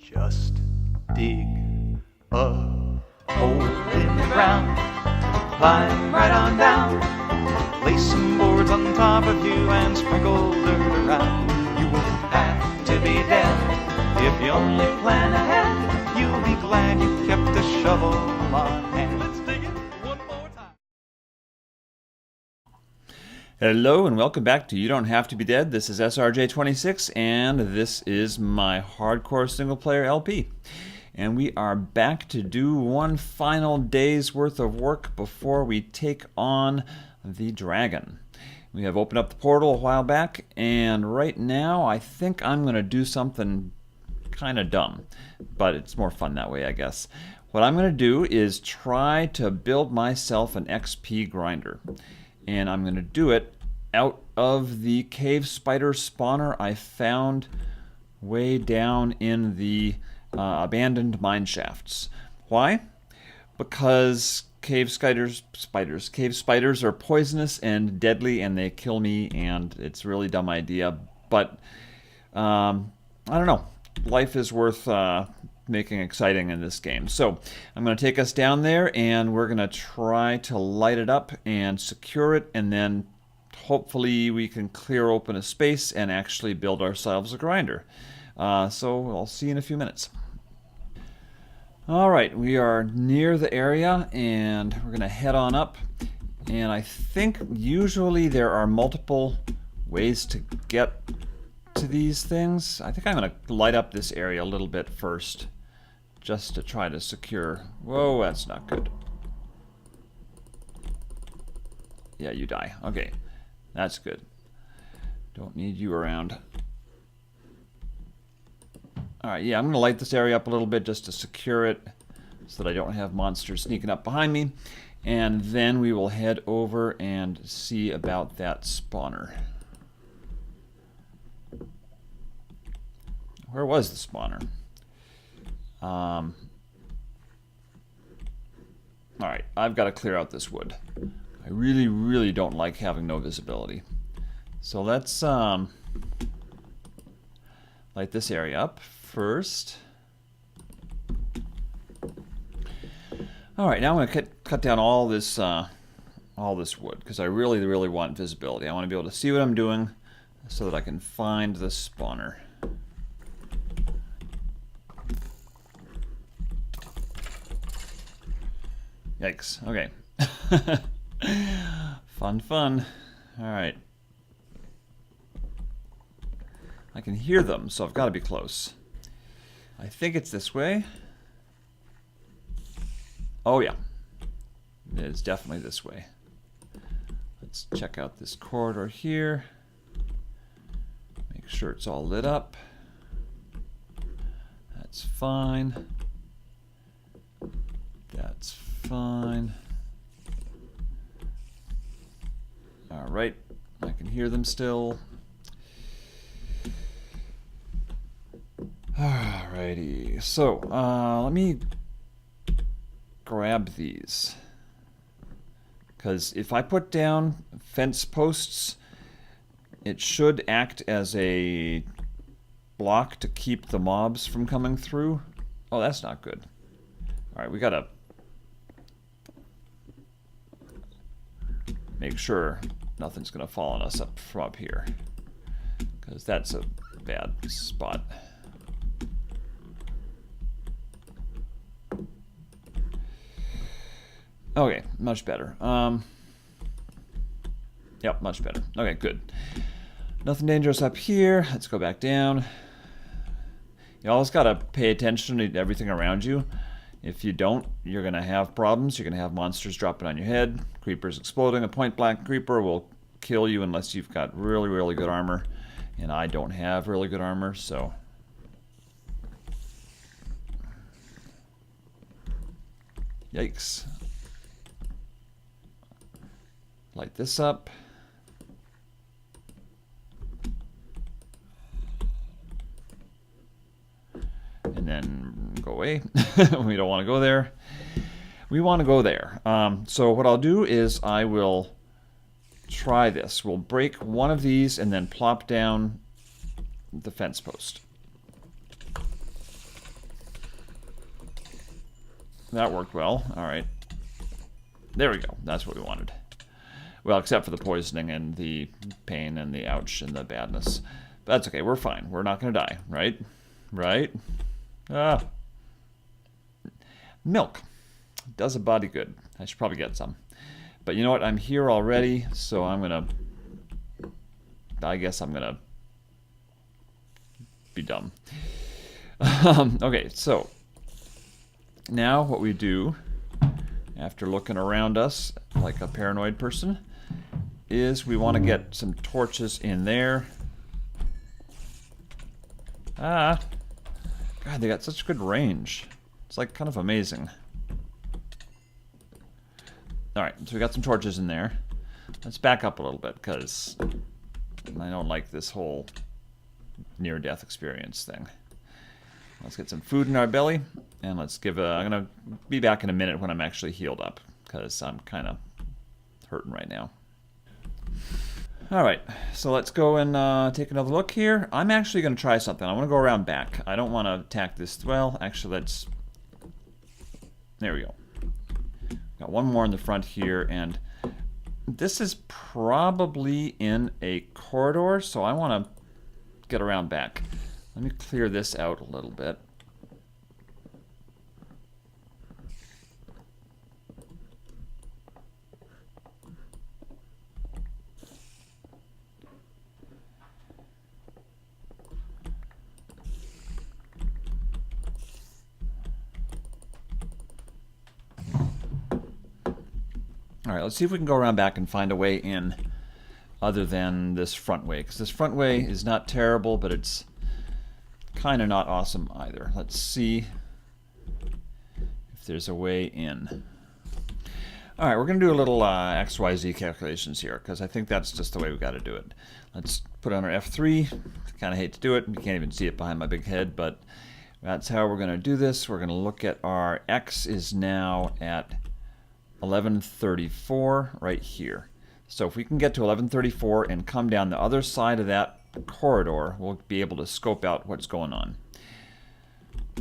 Just dig a hole in the ground, climb right on down, place some boards on top of you and sprinkle dirt around. You won't have to be dead if you only plan ahead. You'll be glad you kept a shovel on hand. Let's dig it one more time. Hello and welcome back to You Don't Have to Be Dead. This is SRJ26 and this is my hardcore single player LP. And we are back to do one final day's worth of work before we take on the dragon. We have opened up the portal a while back, and right now I think I'm going to do something kind of dumb, but it's more fun that way, I guess. What I'm going to do is try to build myself an XP grinder, and I'm going to do it out of the cave spider spawner I found way down in the abandoned mine shafts. Why? Because cave spiders are poisonous and deadly, and they kill me, and it's a really dumb idea. But I don't know. Life is worth making exciting in this game. So I'm going to take us down there, and we're going to try to light it up and secure it, and then hopefully we can clear open a space and actually build ourselves a grinder. So I'll see you in a few minutes. Alright, we are near the area and we're going to head on up. And I think usually there are multiple ways to get to these things. I think I'm going to light up this area a little bit first, just to try to secure. Whoa, that's not good. Yeah, you die. Okay, that's good. Don't need you around. Alright, yeah, I'm going to light this area up a little bit just to secure it so that I don't have monsters sneaking up behind me. And then we will head over and see about that spawner. Where was the spawner? Alright, I've got to clear out this wood. I really, really don't like having no visibility. So let's light this area up first. Alright, now I'm going to cut down all this wood, because I really, really want visibility. I want to be able to see what I'm doing so that I can find the spawner. Yikes. Okay. Fun. Alright. I can hear them, so I've got to be close. I think it's this way. Oh yeah. It is definitely this way. Let's check out this corridor here. Make sure it's all lit up. That's fine. That's fine. Alright. I can hear them still. Alrighty, so let me grab these, because if I put down fence posts, it should act as a block to keep the mobs from coming through. Oh, that's not good. Alright, we gotta make sure nothing's gonna fall on us up from up here, because that's a bad spot. Okay, much better. Yep, much better. Okay, good. Nothing dangerous up here. Let's go back down. You always gotta pay attention to everything around you. If you don't, you're gonna have problems. You're gonna have monsters dropping on your head, creepers exploding. A point-blank creeper will kill you unless you've got really, really good armor. And I don't have really good armor, so... Yikes. Light this up. And then go away. We don't want to go there. We want to go there. So what I'll do is I will try this. We'll break one of these and then plop down the fence post. That worked well. All right. There we go. That's what we wanted. Well, except for the poisoning and the pain and the ouch and the badness. But that's okay. We're fine. We're not going to die, right? Right? Ah. Milk. Does a body good. I should probably get some. But you know what? I'm here already, so I'm going to... I guess I'm going to be dumb. Okay, so now what we do, after looking around us like a paranoid person, is we want to get some torches in there. Ah, God, they got such good range. It's like kind of amazing. Alright, so we got some torches in there. Let's back up a little bit, because I don't like this whole near-death experience thing. Let's get some food in our belly, and let's give a... I'm going to be back in a minute when I'm actually healed up, because I'm kind of hurting right now. Alright, so let's go and take another look here. I'm actually going to try something. I want to go around back. I don't want to attack this... Well, actually, let's... There we go. Got one more in the front here, and this is probably in a corridor, so I want to get around back. Let me clear this out a little bit. Alright, let's see if we can go around back and find a way in other than this front way. Because this front way is not terrible, but it's kind of not awesome either. Let's see if there's a way in. Alright, we're going to do a little XYZ calculations here, because I think that's just the way we got to do it. Let's put on our F3. Kind of hate to do it. You can't even see it behind my big head, but that's how we're going to do this. We're going to look at our X is now at 1134 right here. So if we can get to 1134 and come down the other side of that corridor, we'll be able to scope out what's going on.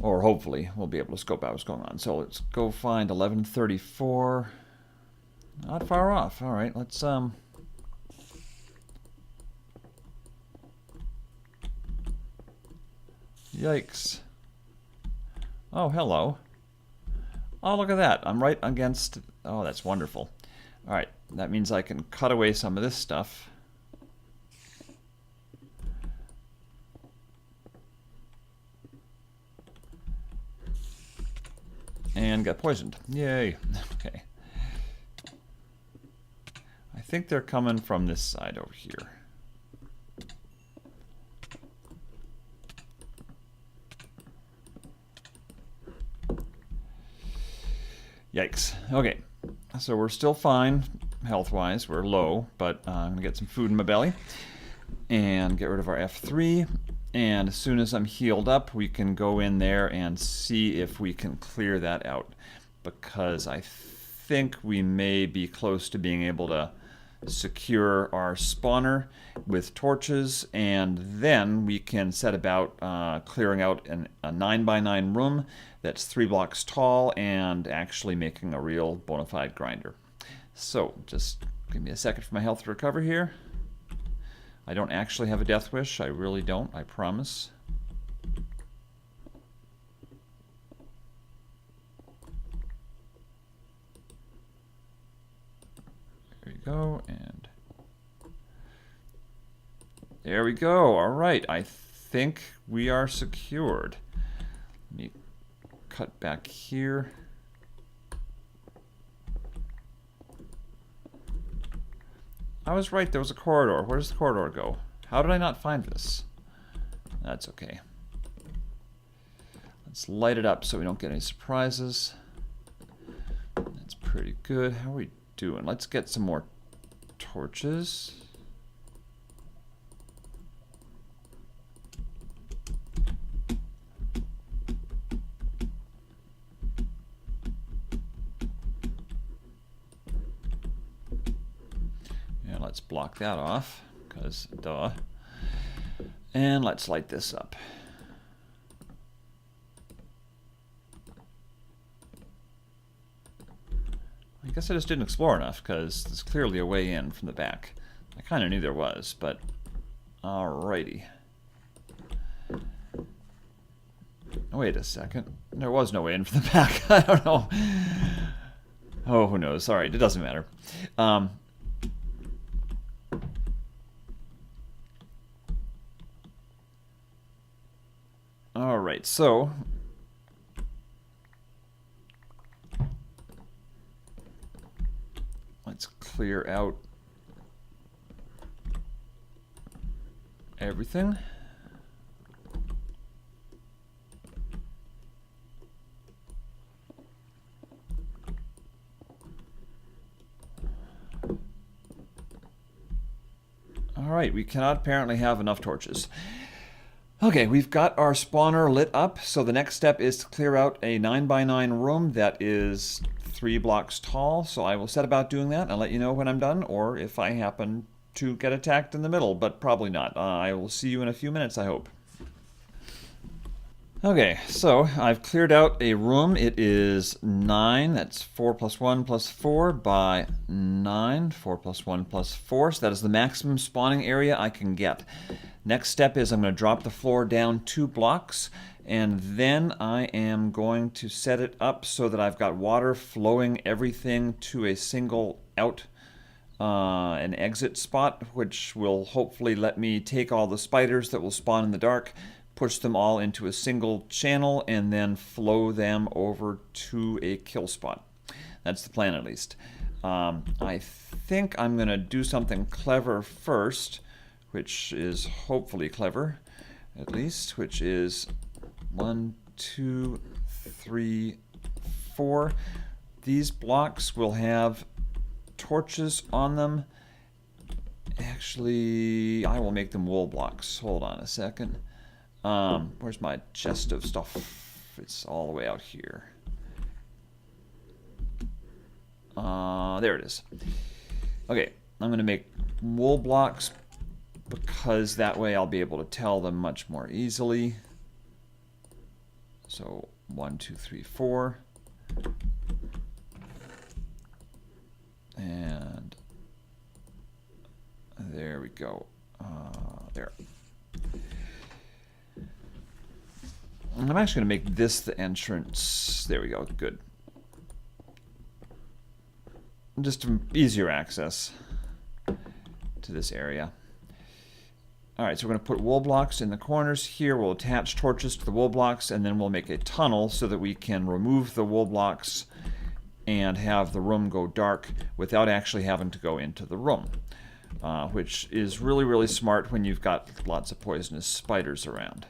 Or hopefully we'll be able to scope out what's going on. So let's go find 1134. Not far off. All right, let's Yikes. Oh, hello. Oh, look at that. I'm right against... Oh, that's wonderful. All right, that means I can cut away some of this stuff. And got poisoned. Yay. Okay. I think they're coming from this side over here. Yikes. Okay, so we're still fine health-wise. We're low, but I'm going to get some food in my belly and get rid of our F3. And as soon as I'm healed up, we can go in there and see if we can clear that out, because I think we may be close to being able to secure our spawner with torches, and then we can set about clearing out a 9x9 room that's 3 blocks tall and actually making a real bona fide grinder. So just give me a second for my health to recover here. I don't actually have a death wish. I really don't, I promise. There you go, and there we go. All right, I think we are secured. Let me cut back here. I was right, there was a corridor. Where does the corridor go? How did I not find this? That's okay. Let's light it up so we don't get any surprises. That's pretty good. How are we doing? Let's get some more torches. And let's block that off, because duh. And let's light this up. I guess I just didn't explore enough, because there's clearly a way in from the back. I kind of knew there was, but alrighty. Wait a second. There was no way in from the back. I don't know. Oh, who knows? Alright, it doesn't matter. Alright, so let's clear out everything. Alright, we cannot apparently have enough torches. Okay, we've got our spawner lit up, so the next step is to clear out a 9x9 room that is 3 blocks tall, so I will set about doing that and let you know when I'm done, or if I happen to get attacked in the middle, but probably not. I will see you in a few minutes, I hope. Okay, so I've cleared out a room. It is 9, that's 4 plus 1 plus 4 by 9, 4 plus 1 plus 4, so that is the maximum spawning area I can get. Next step is I'm going to drop the floor down 2 blocks, and then I am going to set it up so that I've got water flowing everything to a single out an exit spot, which will hopefully let me take all the spiders that will spawn in the dark, push them all into a single channel, and then flow them over to a kill spot. That's the plan, at least. I think I'm going to do something clever first, which is hopefully clever, at least, which is 1, 2, 3, 4. These blocks will have torches on them. Actually, I will make them wool blocks. Hold on a second. Where's my chest of stuff? It's all the way out here. There it is. Okay, I'm going to make wool blocks because that way I'll be able to tell them much more easily. So 1, 2, 3, 4. And there we go. There. I'm actually going to make this the entrance. There we go. Good. Just easier access to this area. Alright, so we're going to put wool blocks in the corners here. We'll attach torches to the wool blocks, and then we'll make a tunnel so that we can remove the wool blocks and have the room go dark without actually having to go into the room, which is really, really smart when you've got lots of poisonous spiders around.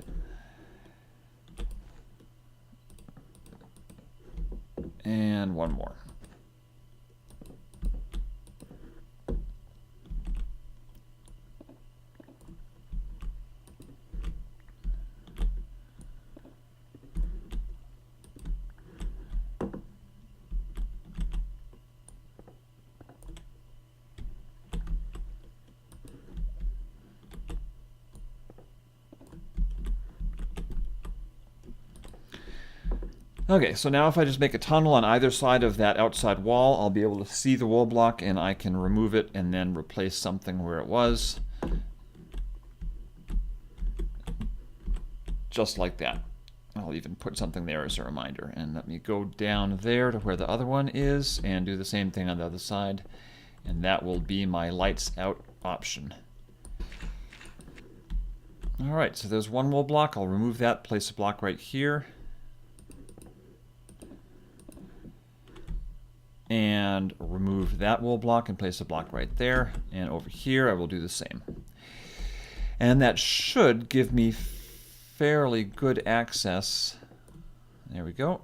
And one more. Okay, so now if I just make a tunnel on either side of that outside wall, I'll be able to see the wool block, and I can remove it and then replace something where it was. Just like that. I'll even put something there as a reminder. And let me go down there to where the other one is and do the same thing on the other side. And that will be my lights out option. Alright, so there's one wool block. I'll remove that, place a block right here. And remove that wool block and place a block right there. And over here I will do the same. And that should give me fairly good access. There we go.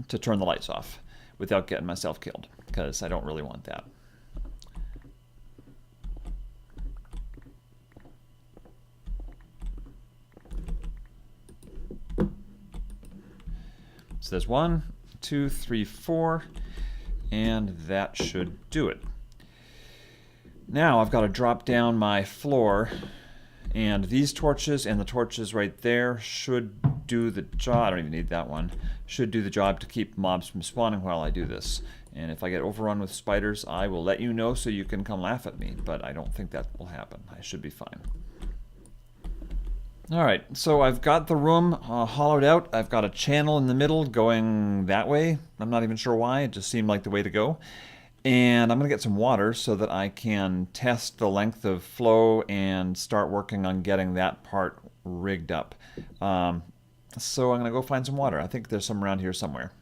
To turn the lights off without getting myself killed, because I don't really want that. So there's 1, 2, 3, 4, and that should do it. Now I've got to drop down my floor And these torches and the torches right there should do the job. I don't even need that one. Should do the job to keep mobs from spawning while I do this. And if I get overrun with spiders, I will let you know so you can come laugh at me. But I don't think that will happen. I should be fine. Alright, so I've got the room hollowed out. I've got a channel in the middle going that way. I'm not even sure why. It just seemed like the way to go. And I'm going to get some water so that I can test the length of flow and start working on getting that part rigged up. So I'm going to go find some water. I think there's some around here somewhere.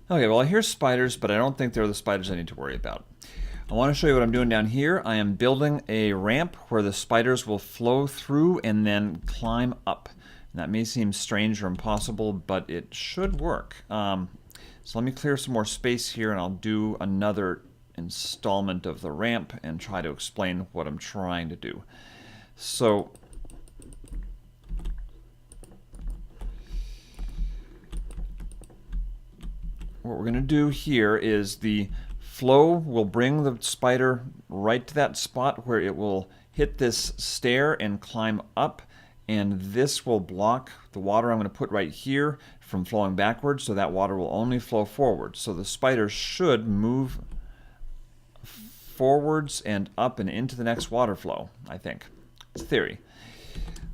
Okay, well I hear spiders, but I don't think they're the spiders I need to worry about. I want to show you what I'm doing down here. I am building a ramp where the spiders will flow through and then climb up. And that may seem strange or impossible, but it should work. So let me clear some more space here and I'll do another installment of the ramp and try to explain what I'm trying to do. So what we're going to do here is the flow will bring the spider right to that spot where it will hit this stair and climb up, and this will block the water I'm going to put right here from flowing backwards, so that water will only flow forward. So the spider should move forwards and up and into the next water flow, I think. It's theory.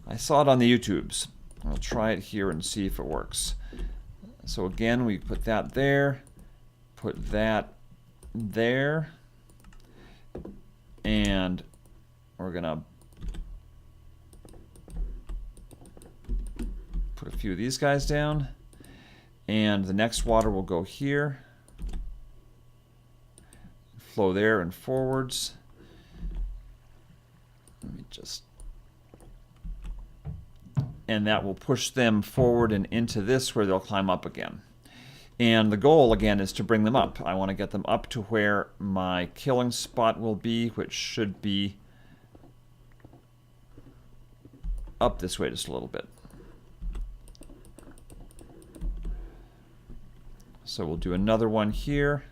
I saw it on the YouTubes. I'll try it here and see if it works. So again, we put that there, put that there, and we're gonna put a few of these guys down, and the next water will go here, flow there and forwards. Let me just, and that will push them forward and into this where they'll climb up again. And the goal again is to bring them up. I want to get them up to where my killing spot will be, which should be up this way just a little bit. So we'll do another one here.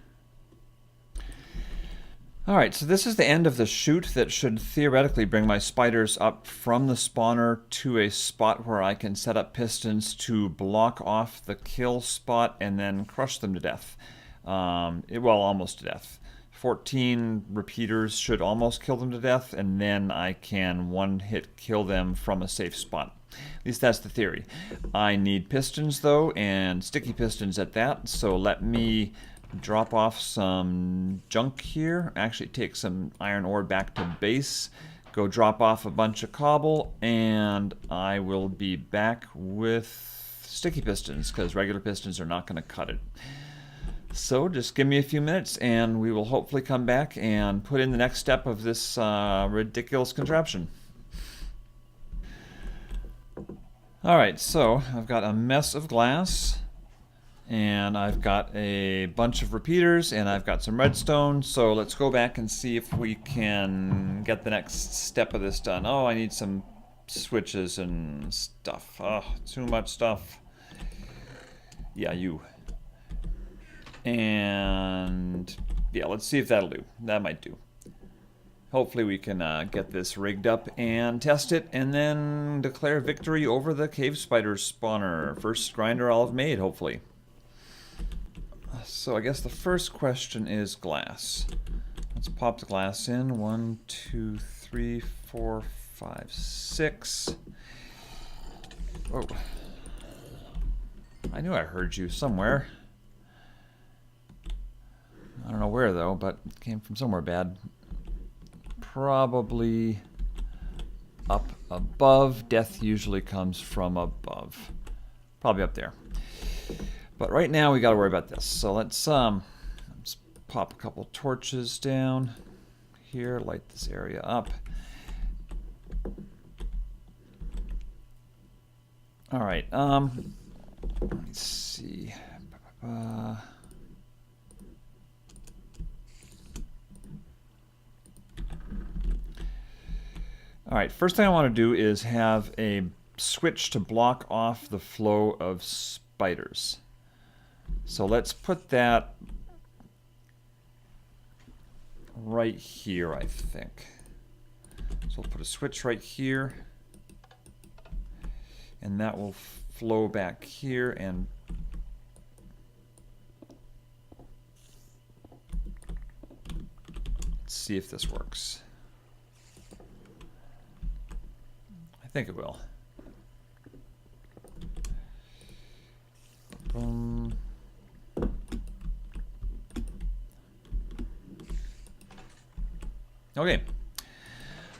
Alright, so this is the end of the chute that should theoretically bring my spiders up from the spawner to a spot where I can set up pistons to block off the kill spot and then crush them to death. Well, almost to death. 14 repeaters should almost kill them to death, and then I can one-hit kill them from a safe spot. At least that's the theory. I need pistons, though, and sticky pistons at that, so let me drop off some junk here, actually take some iron ore back to base, go drop off a bunch of cobble, and I will be back with sticky pistons because regular pistons are not going to cut it. So just give me a few minutes and we will hopefully come back and put in the next step of this ridiculous contraption. Alright, so I've got a mess of glass, and I've got a bunch of repeaters, and I've got some redstone, so let's go back and see if we can get the next step of this done. Oh, I need some switches and stuff. Oh, too much stuff. Yeah, you. And yeah, let's see if that'll do. That might do. Hopefully we can get this rigged up and test it, and then declare victory over the cave spider spawner. First grinder I'll have made, hopefully. So I guess the first question is glass. Let's pop the glass in. 1, 2, 3, 4, 5, 6. Oh. I knew I heard you somewhere. I don't know where though, but it came from somewhere bad. Probably up above. Death usually comes from above. Probably up there. But right now we got to worry about this. So let's pop a couple torches down here, light this area up. All right. Let me see. All right, first thing I want to do is have a switch to block off the flow of spiders. So let's put that right here, I think. So we'll put a switch right here, and that will flow back here, and let's see if this works. I think it will. Boom. Okay,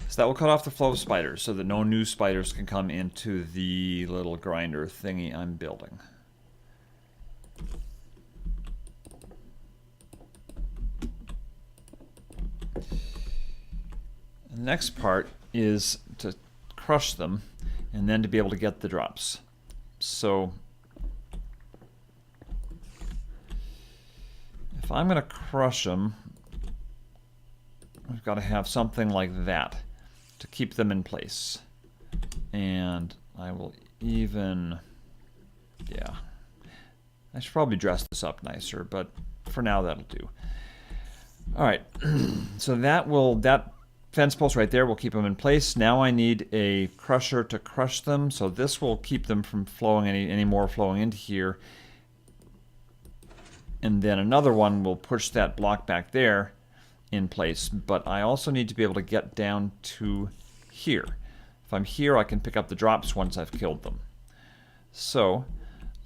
so that will cut off the flow of spiders so that no new spiders can come into the little grinder thingy I'm building. The next part is to crush them and then to be able to get the drops. So if I'm going to crush them, I've got to have something like that to keep them in place. And I will even, yeah, I should probably dress this up nicer, but for now that'll do. All right, so that fence post right there will keep them in place. Now I need a crusher to crush them, so this will keep them from flowing any more flowing into here. And then another one will push that block back there in place, but I also need to be able to get down to here. If I'm here, I can pick up the drops once I've killed them. So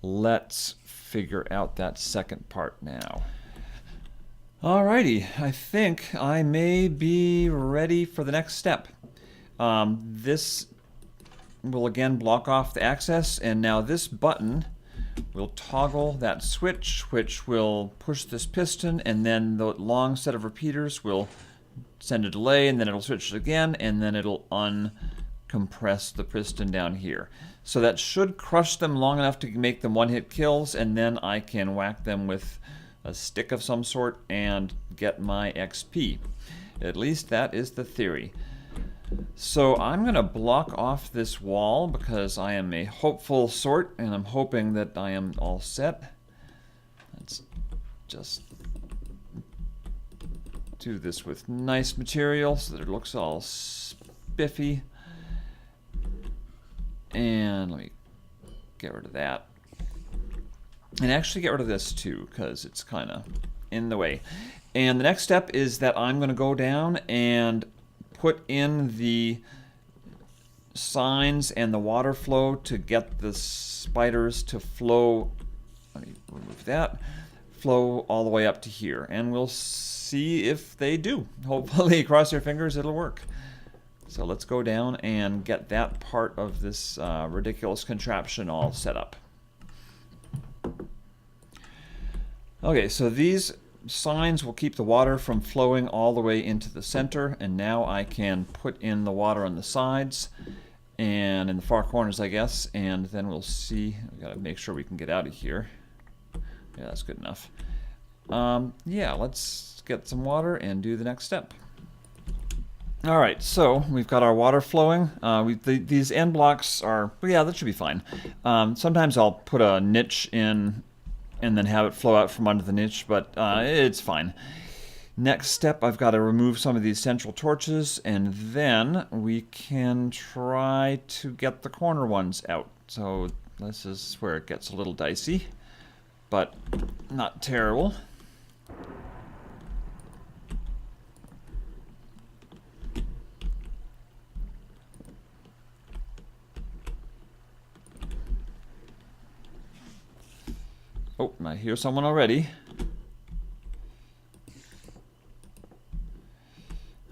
let's figure out that second part now. Alrighty, I think I may be ready for the next step. This will again block off the access, and now this button will toggle that switch, which will push this piston, and then the long set of repeaters will send a delay, and then it'll switch it again, and then it'll uncompress the piston down here. So that should crush them long enough to make them one-hit kills, and then I can whack them with a stick of some sort and get my XP. At least that is the theory. So I'm going to block off this wall because I am a hopeful sort, and I'm hoping that I am all set. Let's just do this with nice material so that it looks all spiffy. And let me get rid of that. And actually get rid of this too, because it's kind of in the way. And the next step is that I'm going to go down and put in the signs and the water flow to get the spiders to flow. Let me remove that. Flow all the way up to here, and we'll see if they do. Hopefully, cross your fingers, it'll work. So let's go down and get that part of this ridiculous contraption all set up. Okay, so these signs will keep the water from flowing all the way into the center, and now I can put in the water on the sides and in the far corners, I guess, and then we'll see. We gotta make sure we can get out of here. Yeah, that's good enough. Yeah, let's get some water and do the next step. All right, so we've got our water flowing. These end blocks are, well, yeah, that should be fine. Sometimes I'll put a niche in and then have it flow out from under the niche, but it's fine. Next step, I've got to remove some of these central torches, and then we can try to get the corner ones out. So this is where it gets a little dicey, but not terrible. Oh, I hear someone already.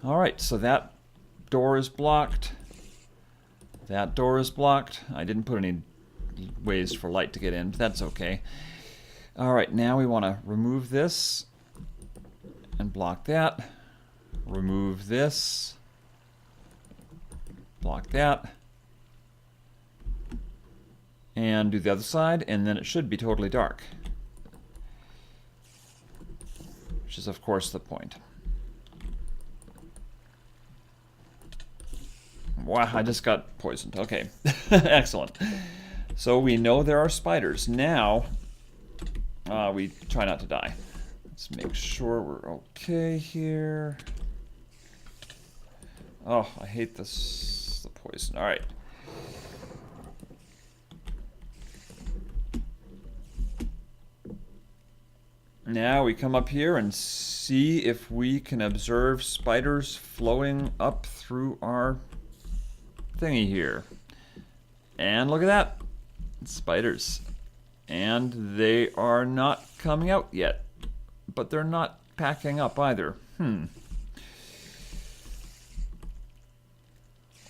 Alright, so that door is blocked. That door is blocked. I didn't put any ways for light to get in, but that's okay. Alright, now we want to remove this and block that. Remove this. Block that. And do the other side, and then it should be totally dark. Which is, of course, the point. Wow, I just got poisoned. Okay, excellent. So we know there are spiders. Now, we try not to die. Let's make sure we're okay here. Oh, I hate this, the poison. All right. Now we come up here and see if we can observe spiders flowing up through our thingy here. And look at that. Spiders. And they are not coming out yet. But they're not packing up either.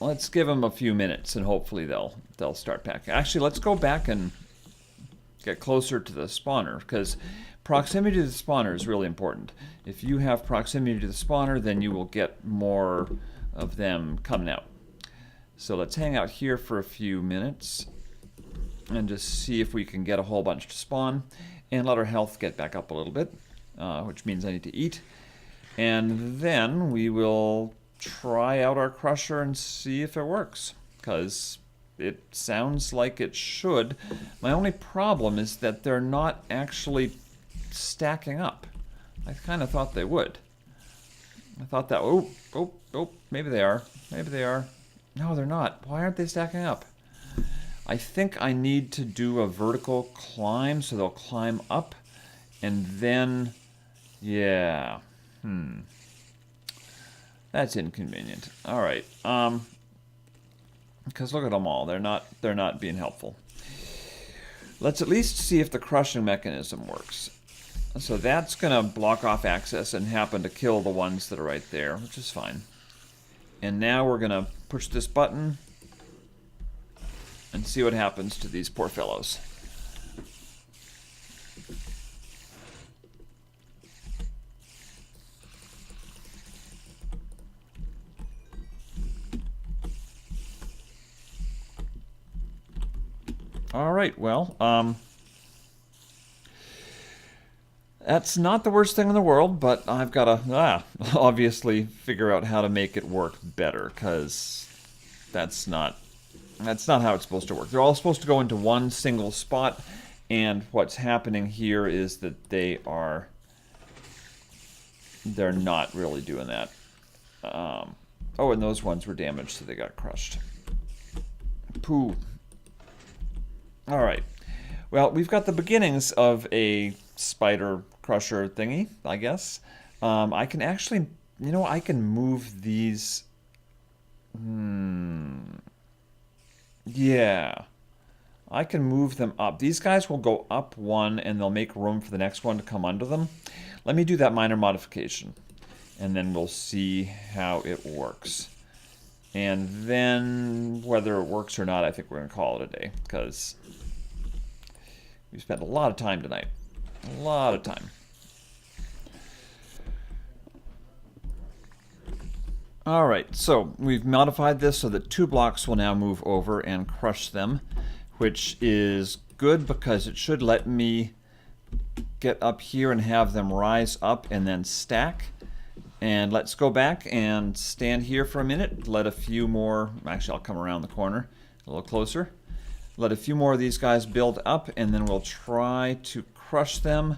Let's give them a few minutes and hopefully they'll start packing. Actually, let's go back and get closer to the spawner, because proximity to the spawner is really important. If you have proximity to the spawner, then you will get more of them coming out. So let's hang out here for a few minutes and just see if we can get a whole bunch to spawn and let our health get back up a little bit, which means I need to eat. And then we will try out our crusher and see if it works, because it sounds like it should. My only problem is that they're not actually stacking up. I kind of thought they would. I thought that, oh, maybe they are. Maybe they are. No, they're not. Why aren't they stacking up? I think I need to do a vertical climb, so they'll climb up, and then, yeah, that's inconvenient. All right, because look at them all. They're not being helpful. Let's at least see if the crushing mechanism works. So that's gonna block off access and happen to kill the ones that are right there, which is fine. And now we're gonna push this button and see what happens to these poor fellows. All right, well, that's not the worst thing in the world, but I've got to obviously figure out how to make it work better, because that's not how it's supposed to work. They're all supposed to go into one single spot, and what's happening here is that they're not really doing that. Oh, and those ones were damaged, so they got crushed. Pooh. All right. Well, we've got the beginnings of a spider crusher thingy, I guess. I can actually, I can move these. Yeah. I can move them up. These guys will go up one, and they'll make room for the next one to come under them. Let me do that minor modification, and then we'll see how it works. And then, whether it works or not, I think we're going to call it a day, because we spent a lot of time tonight. A lot of time. Alright, so we've modified this so that 2 blocks will now move over and crush them, which is good because it should let me get up here and have them rise up and then stack. And let's go back and stand here for a minute. Let a few more, actually I'll come around the corner a little closer. Let a few more of these guys build up, and then we'll try to crush them.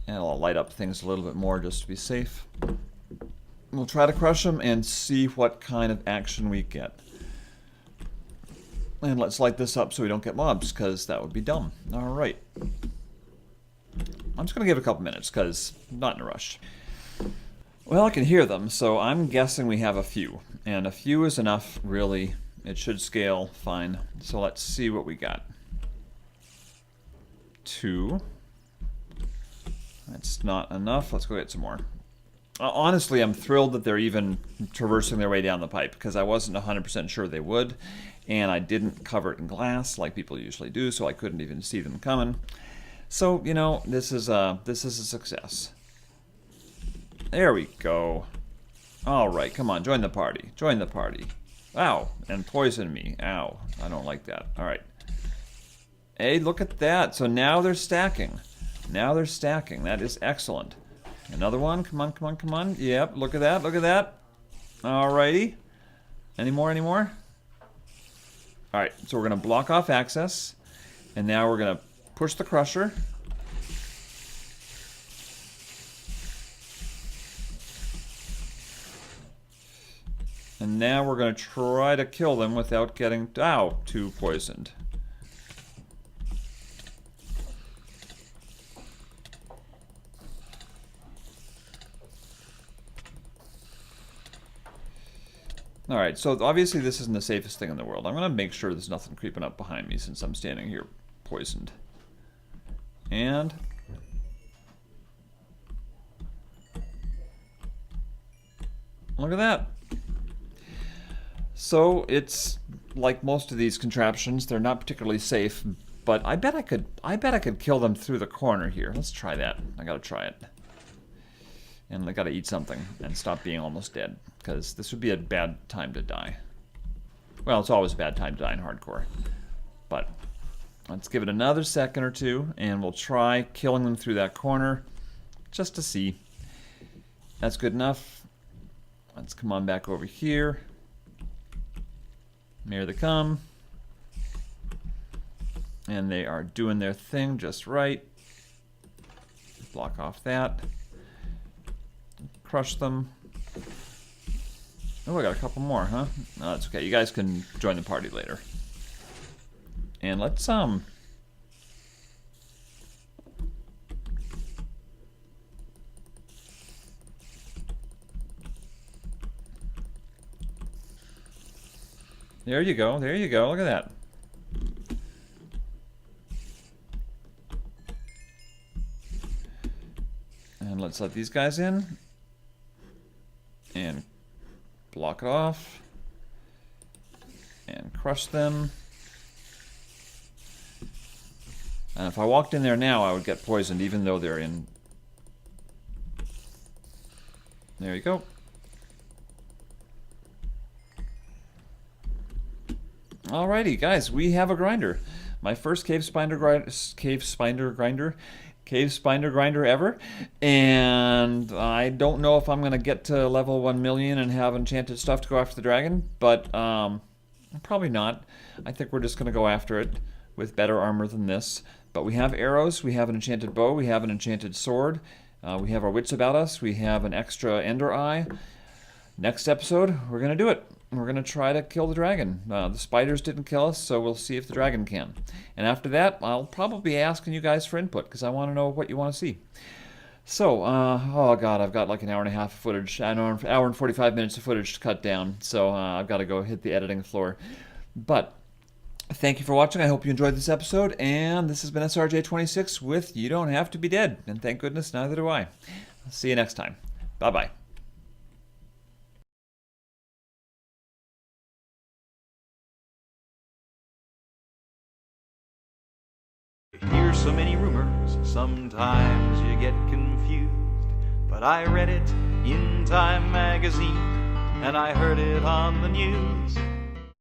And I'll light up things a little bit more just to be safe. We'll try to crush them and see what kind of action we get. And let's light this up so we don't get mobs, because that would be dumb. Alright. I'm just going to give it a couple minutes, because I'm not in a rush. Well, I can hear them, so I'm guessing we have a few. And a few is enough, really. It should scale fine. So let's see what we got. 2. That's not enough. Let's go get some more. Honestly, I'm thrilled that they're even traversing their way down the pipe, because I wasn't 100% sure they would, and I didn't cover it in glass like people usually do, so I couldn't even see them coming. So, you know, this is a success. There we go. All right, come on, join the party. Join the party. Ow, and poison me. Ow, I don't like that. All right. Hey, look at that. So now they're stacking. Now they're stacking. That is excellent. Another one. Come on, come on, come on. Yep, look at that, look at that. Alrighty. Any more, any more? Alright, so we're going to block off access. And now we're going to push the crusher. And now we're going to try to kill them without getting, too poisoned. Alright, so obviously this isn't the safest thing in the world. I'm going to make sure there's nothing creeping up behind me since I'm standing here poisoned. And look at that. So it's like most of these contraptions, they're not particularly safe, but I bet I could kill them through the corner here. Let's try that. I gotta try it. And I gotta eat something and stop being almost dead, because this would be a bad time to die. Well, it's always a bad time to die in hardcore. But let's give it another second or two, and we'll try killing them through that corner, just to see. That's good enough. Let's come on back over here. Here they come. And they are doing their thing just right. Block off that. Crush them. Oh, I got a couple more, huh? No, that's okay. You guys can join the party later. And let's there you go. There you go. Look at that. And let's let these guys in. And block it off. And crush them. And if I walked in there now, I would get poisoned, even though they're in. There you go. Alrighty, guys, we have a grinder. My first cave spinder grinder ever, and I don't know if I'm gonna get to level 1 million and have enchanted stuff to go after the dragon, but probably not. I think we're just gonna go after it with better armor than this. But we have arrows, we have an enchanted bow, we have an enchanted sword, we have our wits about us, we have an extra ender eye. Next episode, we're gonna do it. We're going to try to kill the dragon. The spiders didn't kill us, so we'll see if the dragon can. And after that, I'll probably be asking you guys for input, because I want to know what you want to see. So, oh god, I've got like an hour and a half of footage, an hour and 45 minutes of footage to cut down, so I've got to go hit the editing floor. But, thank you for watching. I hope you enjoyed this episode, and this has been SRJ26 with You Don't Have to Be Dead. And thank goodness, neither do I. I'll see you next time. Bye-bye. Hear so many rumors, sometimes you get confused. But I read it in Time magazine, and I heard it on the news.